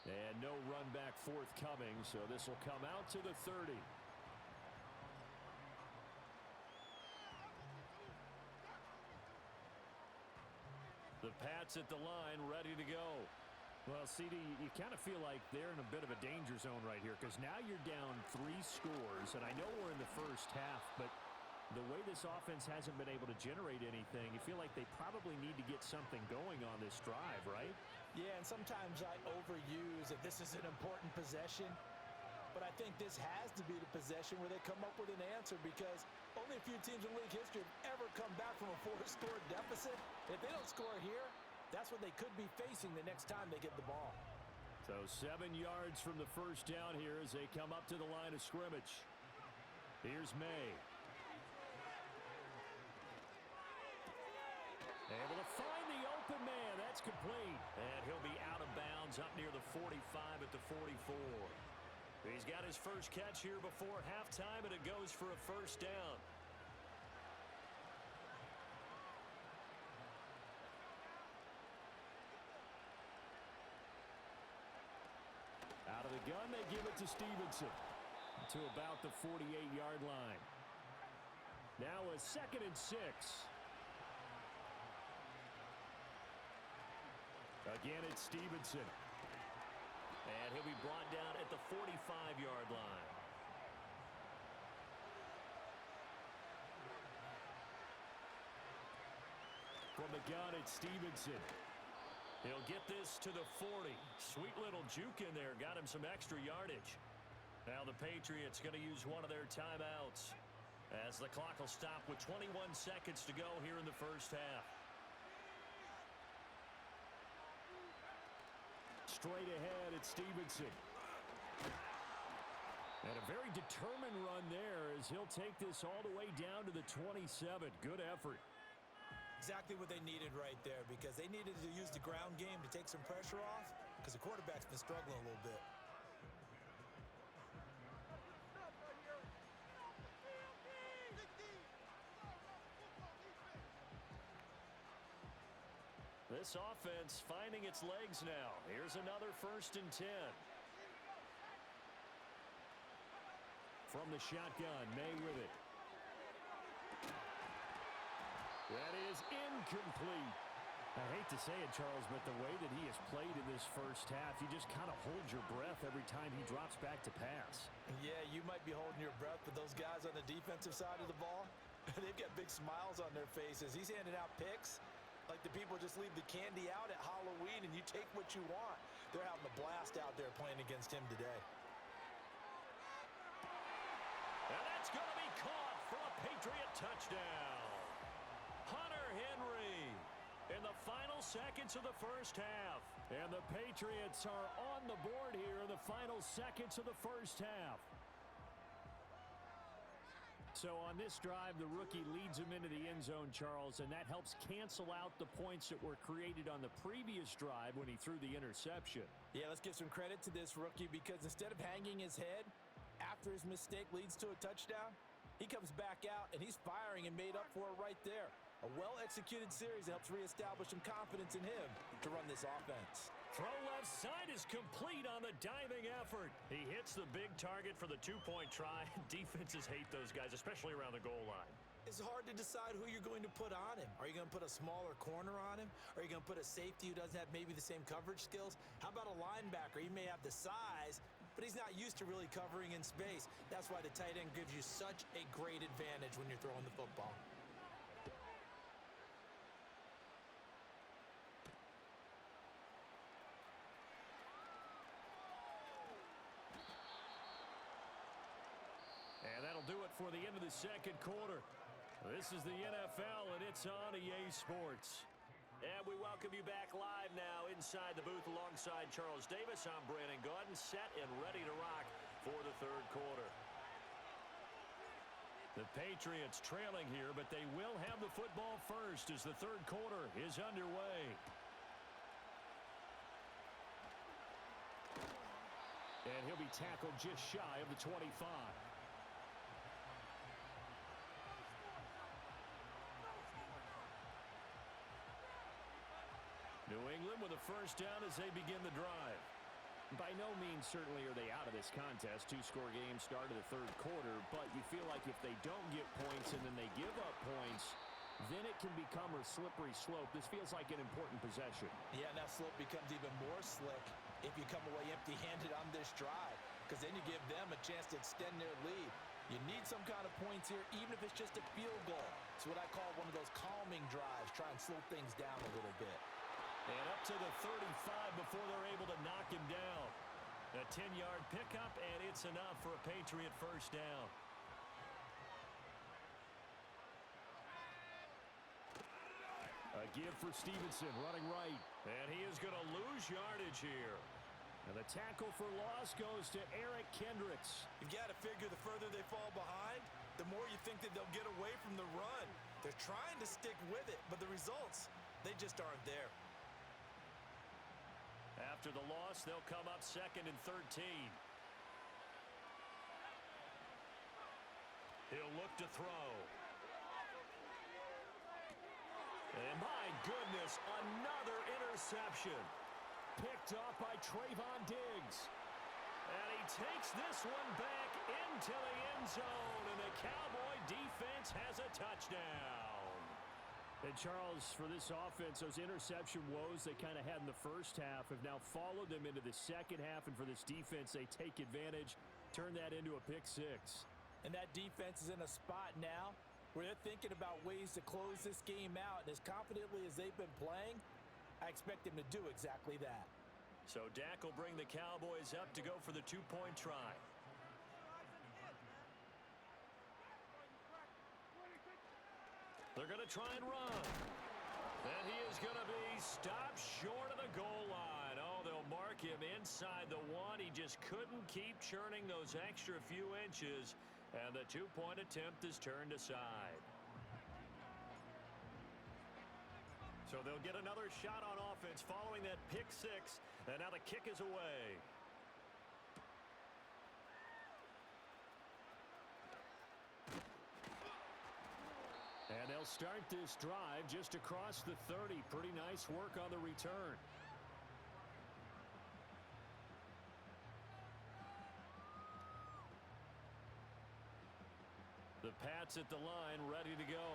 And no run back forthcoming, so this will come out to the 30. The Pats at the line, ready to go. Well, CD, you kind of feel like they're in a bit of a danger zone right here because now you're down 3 scores, and I know we're in the first half, but the way this offense hasn't been able to generate anything, you feel like they probably need to get something going on this drive, right? Yeah, and sometimes I overuse that this is an important possession, but I think this has to be the possession where they come up with an answer because only a few teams in league history have ever come back from a 4-score deficit. If they don't score here, that's what they could be facing the next time they get the ball. So 7 yards from the first down here as they come up to the line of scrimmage. Here's May. Able to find the open man. That's complete. And he'll be out of bounds up near the 45 at the 44. He's got his first catch here before halftime, and it goes for a first down. Out of the gun, they give it to Stevenson to about the 48-yard line. Now a 2nd and 6. Again, it's Stevenson. And he'll be brought down at the 45-yard line. From the gun, it's Stevenson. He'll get this to the 40. Sweet little juke in there. Got him some extra yardage. Now the Patriots going to use one of their timeouts as the clock will stop with 21 seconds to go here in the first half. Straight ahead, it's Stevenson. And a very determined run there as he'll take this all the way down to the 27. Good effort. Exactly what they needed right there because they needed to use the ground game to take some pressure off because the quarterback's been struggling a little bit. This offense finding its legs now. Here's another 1st and 10. From the shotgun, May with it. That is incomplete. I hate to say it, Charles, but the way that he has played in this first half, you just kind of hold your breath every time he drops back to pass. Yeah, you might be holding your breath, but those guys on the defensive side of the ball, they've got big smiles on their faces. He's handing out picks like the people just leave the candy out at Halloween and you take what you want. They're having a blast out there playing against him today. And that's going to be caught for a Patriot touchdown. Hunter Henry in the final seconds of the first half. And the Patriots are on the board here in the final seconds of the first half. So on this drive, the rookie leads him into the end zone, Charles, and that helps cancel out the points that were created on the previous drive when he threw the interception. Yeah, let's give some credit to this rookie because instead of hanging his head after his mistake leads to a touchdown, he comes back out and he's firing and made up for it right there. A well-executed series that helps reestablish some confidence in him to run this offense. Throw left side is complete on the diving effort. He hits the big target for the 2-point try. Defenses hate those guys, especially around the goal line. It's hard to decide who you're going to put on him. Are you going to put a smaller corner on him? Or are you going to put a safety who doesn't have maybe the same coverage skills? How about a linebacker? He may have the size, but he's not used to really covering in space. That's why the tight end gives you such a great advantage when you're throwing the football. And that'll do it for the end of the second quarter. This is the NFL, and it's on EA Sports. And we welcome you back live now inside the booth alongside Charles Davis. I'm Brandon Gaudin, set and ready to rock for the third quarter. The Patriots trailing here, but they will have the football first as the third quarter is underway. And he'll be tackled just shy of the 25. New England with a first down as they begin the drive. By no means certainly are they out of this contest. Two-score game start of the third quarter, but you feel like if they don't get points and then they give up points, then it can become a slippery slope. This feels like an important possession. Yeah, and that slope becomes even more slick if you come away empty-handed on this drive, because then you give them a chance to extend their lead. You need some kind of points here, even if it's just a field goal. It's what I call one of those calming drives. Try and slow things down a little bit. And up to the 35 before they're able to knock him down. A 10-yard pickup, and it's enough for a Patriot first down. A give for Stevenson, running right. And he is going to lose yardage here. And the tackle for loss goes to Eric Kendricks. You've got to figure the further they fall behind, the more you think that they'll get away from the run. They're trying to stick with it, but the results, they just aren't there. After the loss, they'll come up 2nd and 13. He'll look to throw. And my goodness, another interception. Picked off by Trayvon Diggs. And he takes this one back into the end zone, and the Cowboy defense has a touchdown. And Charles, for this offense, those interception woes they kind of had in the first half have now followed them into the second half, and for this defense, they take advantage, turn that into a pick six. And that defense is in a spot now where they're thinking about ways to close this game out, and as confidently as they've been playing, I expect them to do exactly that. So Dak will bring the Cowboys up to go for the two-point try. They're going to try and run. And he is going to be stopped short of the goal line. Oh, they'll mark him inside the one. He just couldn't keep churning those extra few inches, and the two-point attempt is turned aside. So they'll get another shot on offense following that pick six, and now the kick is away. And they'll start this drive just across the 30. Pretty nice work on the return. The Pats at the line, ready to go.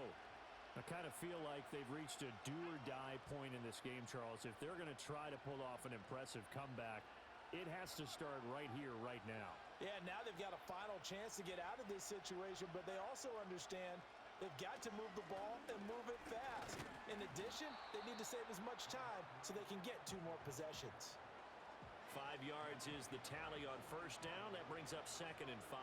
I kind of feel like they've reached a do-or-die point in this game, Charles. If they're going to try to pull off an impressive comeback, it has to start right here, right now. Yeah, now they've got a final chance to get out of this situation, but they also understand they've got to move the ball and move it fast. In addition, they need to save as much time so they can get 2 more possessions. 5 yards is the tally on first down. That brings up 2nd and 5.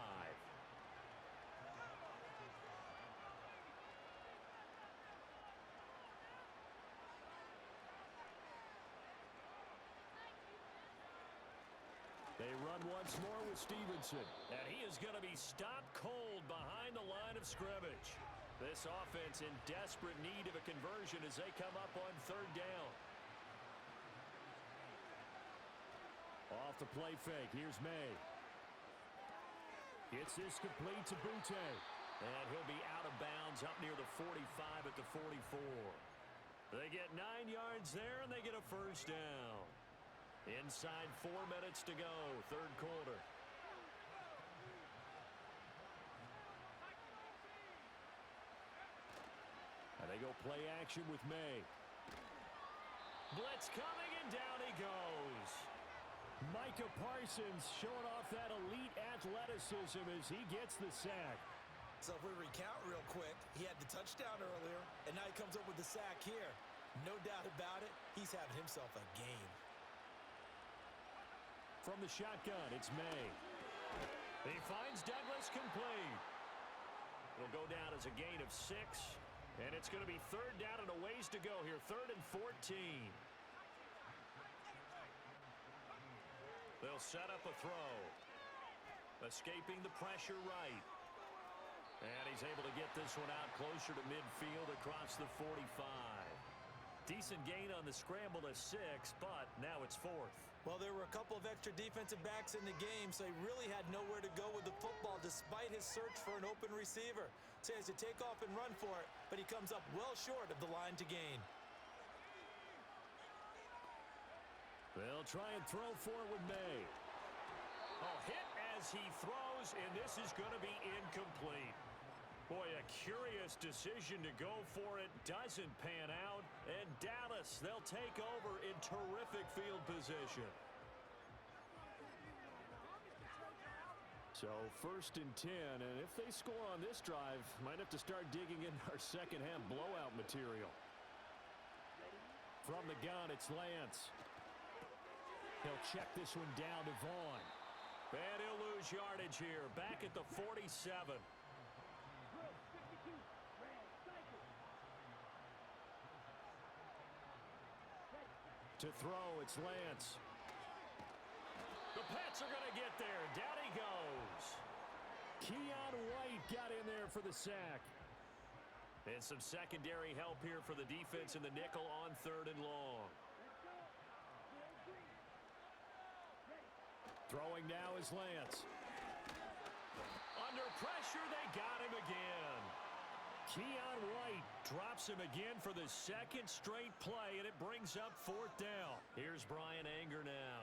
They run once more with Stevenson, and he is going to be stopped cold behind the line of scrimmage. This offense in desperate need of a conversion as they come up on 3rd down. Off the play fake, here's May. Gets this complete to Butte, and he'll be out of bounds up near the 45 at the 44. They get 9 yards there, and they get a first down. Inside 4 minutes to go, 3rd quarter. And they go play action with May. Blitz coming, and down he goes. Micah Parsons showing off that elite athleticism as he gets the sack. So if we recount real quick, he had the touchdown earlier, and now he comes up with the sack here. No doubt about it, he's having himself a game. From the shotgun, it's May. He finds Douglas complete. It'll go down as a gain of 6, and it's going to be 3rd down and a ways to go here, 3rd and 14. They'll set up a throw. Escaping the pressure right. And he's able to get this one out closer to midfield across the 45. Decent gain on the scramble to 6, but now it's 4th. Well, there were a couple of extra defensive backs in the game, so he really had nowhere to go with the football despite his search for an open receiver. So he has to take off and run for it, but he comes up well short of the line to gain. They'll try and throw for it with May. Oh, hit as he throws, and this is going to be incomplete. Boy, a curious decision to go for it. Doesn't pan out. And Dallas, they'll take over in terrific field position. So 1st and 10, and if they score on this drive, might have to start digging in our second half blowout material. From the gun, it's Lance. He'll check this one down to Vaughn. And he'll lose yardage here. Back at the 47. To throw, it's Lance. The Pats are going to get there. Down he goes. Keon White got in there for the sack. And some secondary help here for the defense in the nickel on 3rd and long. Throwing now is Lance. Under pressure, they got him again. Keon White drops him again for the 2nd straight play, and it brings up 4th down. Here's Brian Anger now.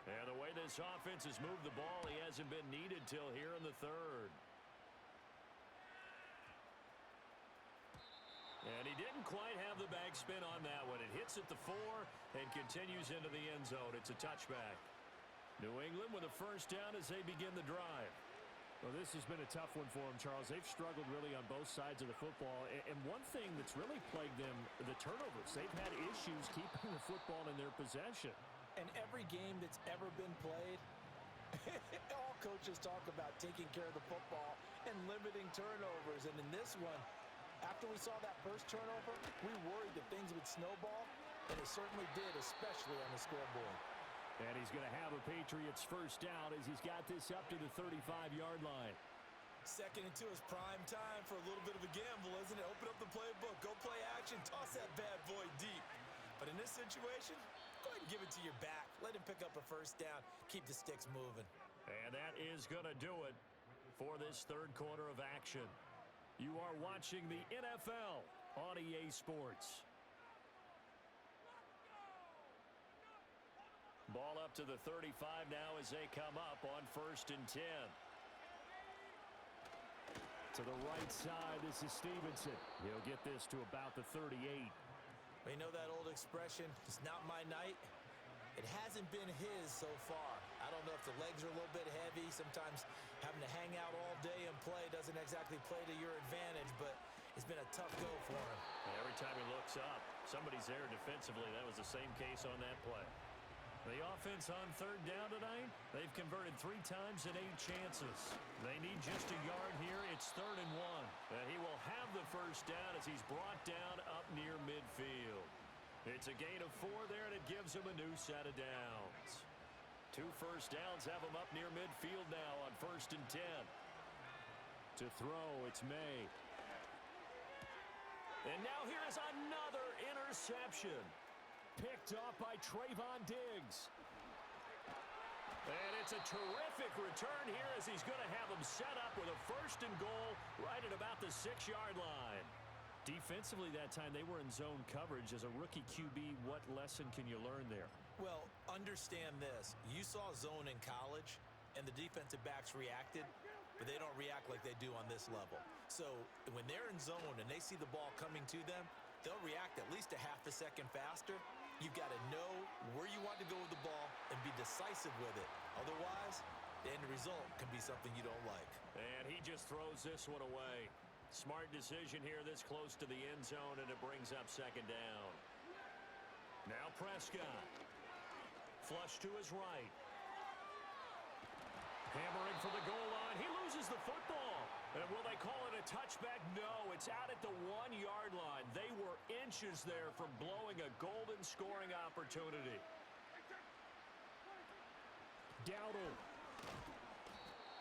And the way this offense has moved the ball, he hasn't been needed till here in the 3rd. And he didn't quite have the backspin on that one. It hits at the 4 and continues into the end zone. It's a touchback. New England with a 1st down as they begin the drive. Well, this has been a tough one for them, Charles. They've struggled really on both sides of the football. And one thing that's really plagued them, the turnovers. They've had issues keeping the football in their possession. And every game that's ever been played, all coaches talk about taking care of the football and limiting turnovers. And in this one, after we saw that first turnover, we worried that things would snowball, and it certainly did, especially on the scoreboard. And he's going to have a Patriots 1st down as he's got this up to the 35-yard line. 2nd and 2 is prime time for a little bit of a gamble, isn't it? Open up the playbook, go play action, toss that bad boy deep. But in this situation, go ahead and give it to your back. Let him pick up a 1st down. Keep the sticks moving. And that is going to do it for this 3rd quarter of action. You are watching the NFL on EA Sports. Ball up to the 35 now as they come up on 1st and 10. To the right side, this is Stevenson. He'll get this to about the 38. We know that old expression, it's not my night. It hasn't been his so far. I don't know if the legs are a little bit heavy. Sometimes having to hang out all day and play doesn't exactly play to your advantage, but it's been a tough go for him. And every time he looks up, somebody's there defensively. That was the same case on that play. The offense on 3rd down tonight, they've converted 3 times and 8 chances. They need just a yard here. It's 3rd and 1. And he will have the 1st down as he's brought down up near midfield. It's a gain of 4 there, and it gives him a new set of downs. 2 1st downs have him up near midfield now on 1st and 10. To throw, it's May. And now here's another interception. Picked off by Trayvon Diggs. And it's a terrific return here as he's going to have him set up with a 1st and goal right at about the 6-yard line. Defensively that time, they were in zone coverage. As a rookie QB, what lesson can you learn there? Well, understand this. You saw zone in college, and the defensive backs reacted, but they don't react like they do on this level. So when they're in zone and they see the ball coming to them, they'll react at least a half a second faster. You've got to know where you want to go with the ball and be decisive with it. Otherwise, the end result can be something you don't like. And he just throws this one away. Smart decision here this close to the end zone, and it brings up 2nd down. Now Prescott. Flush to his right. Hammering for the goal line. He loses the football. And will they call it a touchback? No, it's out at the 1-yard line. They were inches there from blowing a golden scoring opportunity. Dowdle.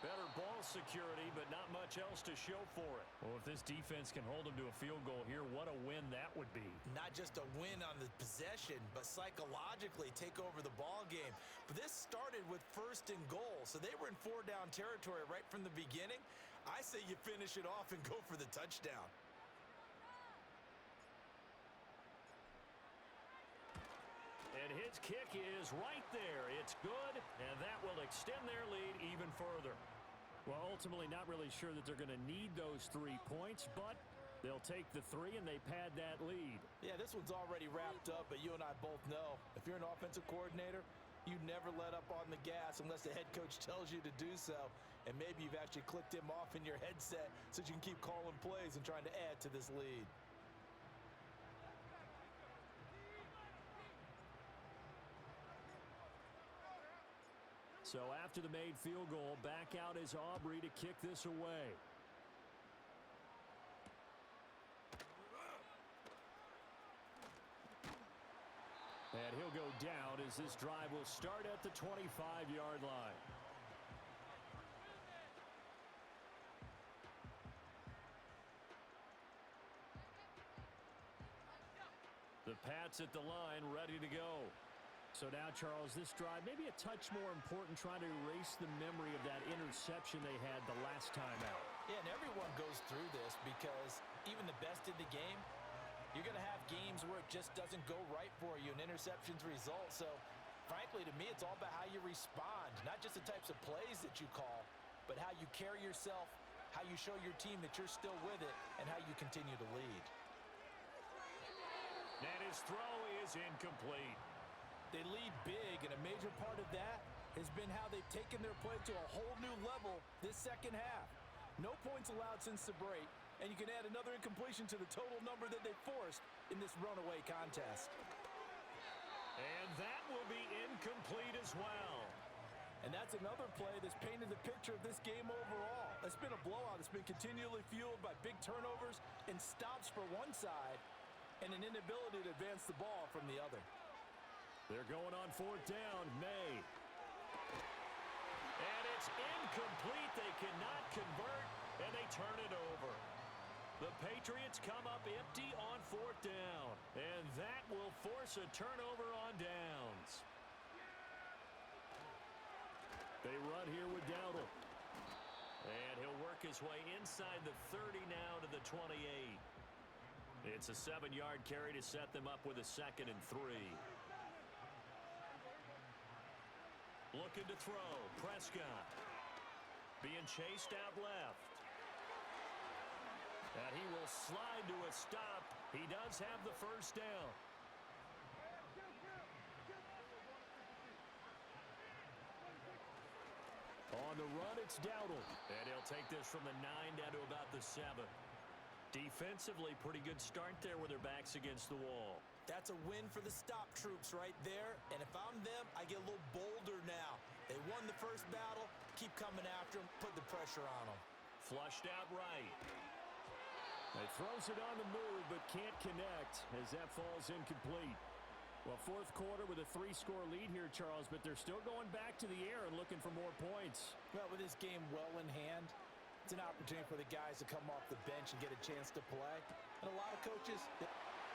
Better ball security, but not much else to show for it. Well, if this defense can hold them to a field goal here, what a win that would be. Not just a win on the possession, but psychologically take over the ball game. But this started with 1st and goal, so they were in 4-down territory right from the beginning. I say you finish it off and go for the touchdown. And His kick is right there. It's good, and that will extend their lead even further. Well, ultimately not really sure that they're going to need those 3 points, but they'll take the 3 and they pad that lead. Yeah, this one's already wrapped up, but you and I both know if you're an offensive coordinator, you never let up on the gas unless the head coach tells you to do so. And maybe you've actually clicked him off in your headset so you can keep calling plays and trying to add to this lead. So after the made field goal, back out is Aubrey to kick this away. And he'll go down as this drive will start at the 25-yard line. The Pats at the line, ready to go. So now, Charles, this drive maybe a touch more important, trying to erase the memory of that interception they had the last time out. Yeah, and everyone goes through this because even the best in the game, you're going to have games where it just doesn't go right for you and interceptions result. So, frankly, to me, it's all about how you respond, not just the types of plays that you call, but how you carry yourself, how you show your team that you're still with it, and how you continue to lead. And his throw is incomplete. They lead big, and a major part of that has been how they've taken their play to a whole new level this second half. No points allowed since the break, and you can add another incompletion to the total number that they forced in this runaway contest. And that will be incomplete as well. And that's another play that's painted the picture of this game overall. It's been a blowout. It's been continually fueled by big turnovers and stops for one side and an inability to advance the ball from the other. They're going on 4th down. May. And it's incomplete. They cannot convert, and they turn it over. The Patriots come up empty on 4th down, and that will force a turnover on downs. They run here with Dowdle. And he'll work his way inside the 30 now to the 28. It's a 7-yard carry to set them up with a 2nd and 3. Looking to throw. Prescott. Being chased out left. And he will slide to a stop. He does have the first down. On the run, it's Dowdle. And he'll take this from the 9 down to about the 7. Defensively, pretty good start there with their backs against the wall. That's a win for the stop troops right there. And if I'm them, I get a little bolder now. They won the first battle. Keep coming after them. Put the pressure on them. Flushed out right. He throws it on the move, but can't connect as that falls incomplete. Well, 4th quarter with a 3-score lead here, Charles, but they're still going back to the air and looking for more points. Well, with this game well in hand, it's an opportunity for the guys to come off the bench and get a chance to play. And a lot of coaches...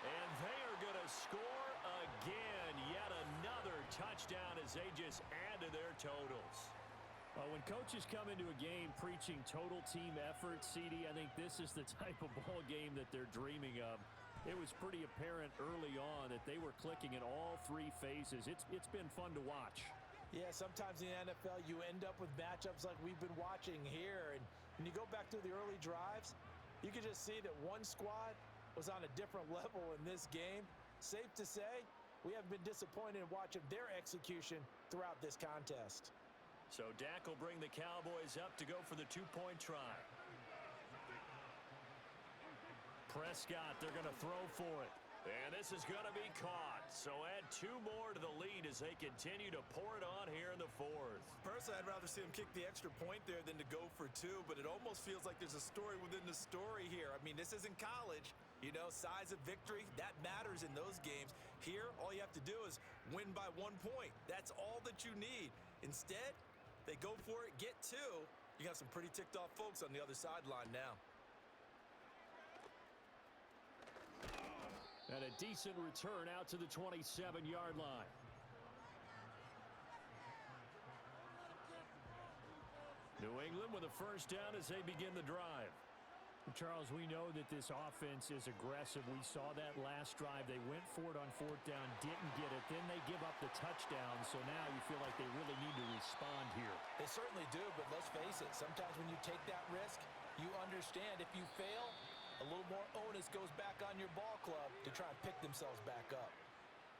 And they are going to score again. Yet another touchdown as they just add to their totals. When coaches come into a game preaching total team effort, CD, I think this is the type of ball game that they're dreaming of. It was pretty apparent early on that they were clicking in all 3 phases. It's been fun to watch. Yeah, sometimes in the NFL you end up with matchups like we've been watching here. And when you go back through the early drives, you can just see that one squad was on a different level in this game. Safe to say, we haven't been disappointed in watching their execution throughout this contest. So Dak will bring the Cowboys up to go for the 2-point try. Prescott, they're going to throw for it. And this is going to be caught. So add 2 more to the lead as they continue to pour it on here in the 4th. Personally, I'd rather see him kick the extra point there than to go for 2, but it almost feels like there's a story within the story here. I mean, this isn't college. You know, size of victory, that matters in those games. Here, all you have to do is win by 1 point. That's all that you need. Instead, they go for it, get 2. You got some pretty ticked off folks on the other sideline now. And a decent return out to the 27-yard line. New England with a first down as they begin the drive. Charles, we know that this offense is aggressive. We saw that last drive. They went for it on fourth down, didn't get it. Then they give up the touchdown. So now you feel like they really need to respond here. They certainly do, but let's face it. Sometimes when you take that risk, you understand if you fail, a little more onus goes back on your ball club to try and pick themselves back up.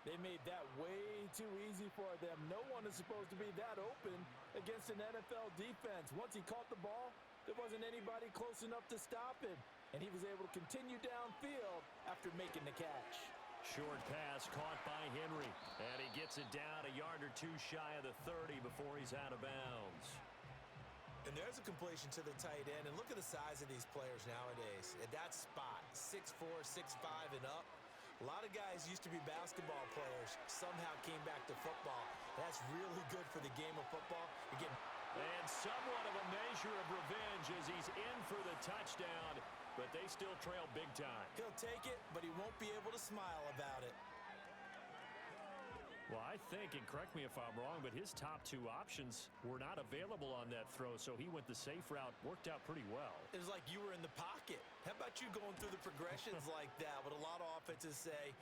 They made that way too easy for them. No one is supposed to be that open against an NFL defense. Once he caught the ball, there wasn't anybody close enough to stop him, and he was able to continue downfield after making the catch. Short pass caught by Henry, and he gets it down a yard or two shy of the 30 before he's out of bounds. And there's a completion to the tight end, and look at the size of these players nowadays. At that spot, 6'4", 6'5", and up. A lot of guys used to be basketball players, somehow came back to football. That's really good for the game of football. Again, and somewhat of a measure of revenge as he's in for the touchdown, but they still trail big time. He'll take it, but he won't be able to smile about it. Well, I think, and correct me if I'm wrong, but his top two options were not available on that throw, so he went the safe route, worked out pretty well. It was like you were in the pocket. How about you going through the progressions like that? What a lot of offenses say,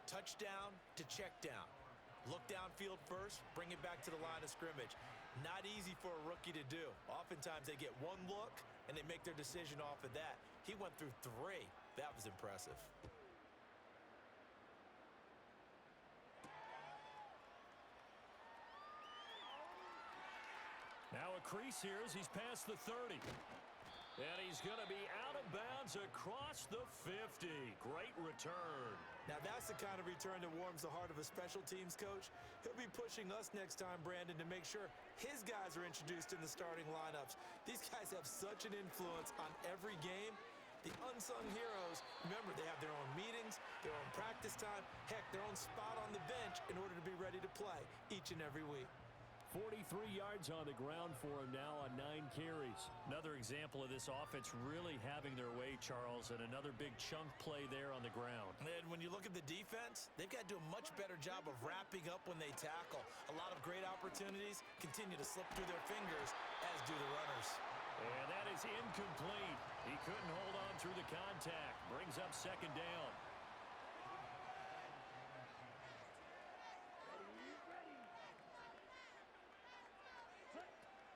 touchdown to check down. Look downfield first, bring it back to the line of scrimmage. Not easy for a rookie to do. Oftentimes they get one look, and they make their decision off of that. He went through three. That was impressive. Now a crease here as he's past the 30. And he's going to be out of bounds across the 50. Great return. Now that's the kind of return that warms the heart of a special teams coach. He'll be pushing us next time, Brandon, to make sure his guys are introduced in the starting lineups. These guys have such an influence on every game. The unsung heroes, remember, they have their own meetings, their own practice time, heck, their own spot on the bench in order to be ready to play each and every week. 43 yards on the ground for him now on 9 carries. Another example of this offense really having their way, Charles, and another big chunk play there on the ground. And when you look at the defense, they've got to do a much better job of wrapping up when they tackle. A lot of great opportunities continue to slip through their fingers, as do the runners. And that is incomplete. He couldn't hold on through the contact. Brings up second down.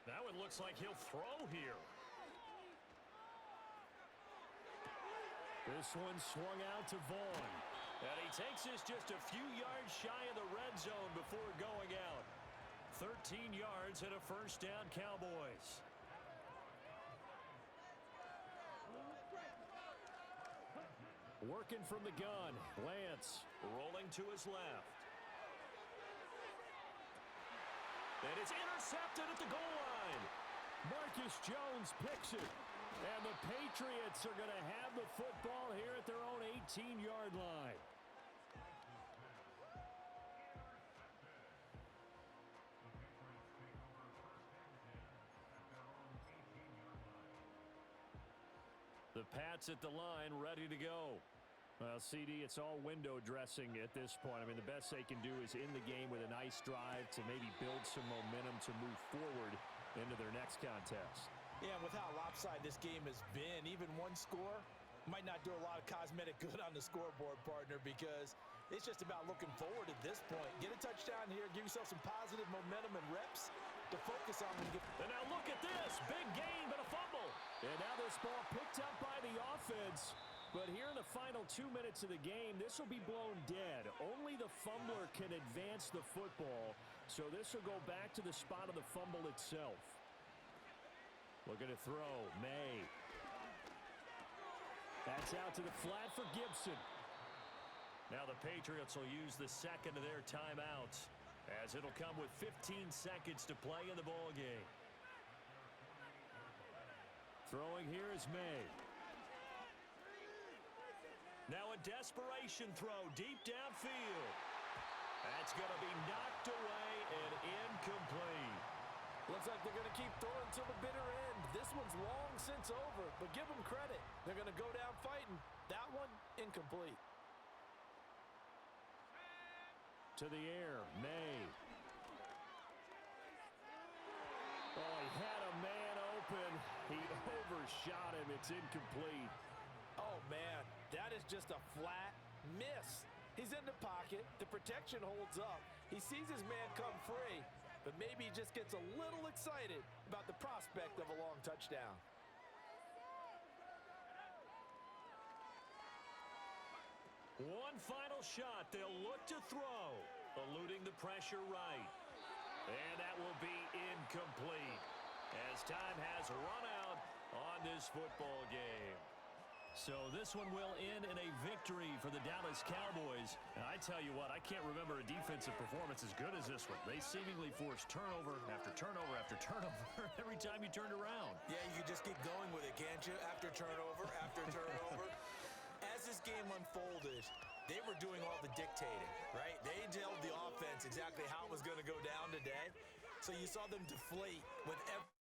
Now it looks like he'll throw here. This one swung out to Vaughn. And he takes this just a few yards shy of the red zone before going out. 13 yards and a first down, Cowboys. Working from the gun, Lance. Rolling to his left. And it's intercepted at the goal line. Marcus Jones picks it. And the Patriots are going to have the football here at their own 18-yard line. The Pats at the line, ready to go. Well, CD, it's all window dressing at this point. I mean, the best they can do is in the game with a nice drive to maybe build some momentum to move forward into their next contest. Yeah, with how lopsided this game has been, even one score might not do a lot of cosmetic good on the scoreboard, partner, because it's just about looking forward at this point. Get a touchdown here, give yourself some positive momentum and reps to focus on when you get... And now look at this. Big gain, but a fumble. And now this ball picked up by the offense. But here in the final 2 minutes of the game, this will be blown dead. Only the fumbler can advance the football, so this will go back to the spot of the fumble itself. Looking to throw, May. That's out to the flat for Gibson. Now the Patriots will use the second of their timeouts, as it'll come with 15 seconds to play in the ball game. Throwing here is May. Now a desperation throw deep downfield. That's going to be knocked away and incomplete. Looks like they're going to keep throwing till the bitter end. This one's long since over, but give them credit. They're going to go down fighting. That one, incomplete. To the air, May. Oh, he had a man open, He overshot him. It's incomplete. Oh, man, that is just a flat miss. He's in the pocket. The protection holds up. He sees his man come free, but maybe he just gets a little excited about the prospect of a long touchdown. One final shot. They'll look to throw. Eluding the pressure right. And that will be incomplete as time has run out on this football game. So this one will end in a victory for the Dallas Cowboys. And I tell you what, I can't remember a defensive performance as good as this one. They seemingly forced turnover after turnover after turnover every time you turned around. Yeah, you can just keep going with it, can't you? After turnover, after turnover. As this game unfolded, they were doing all the dictating, right? They told the offense exactly how it was going to go down today. So you saw them deflate with every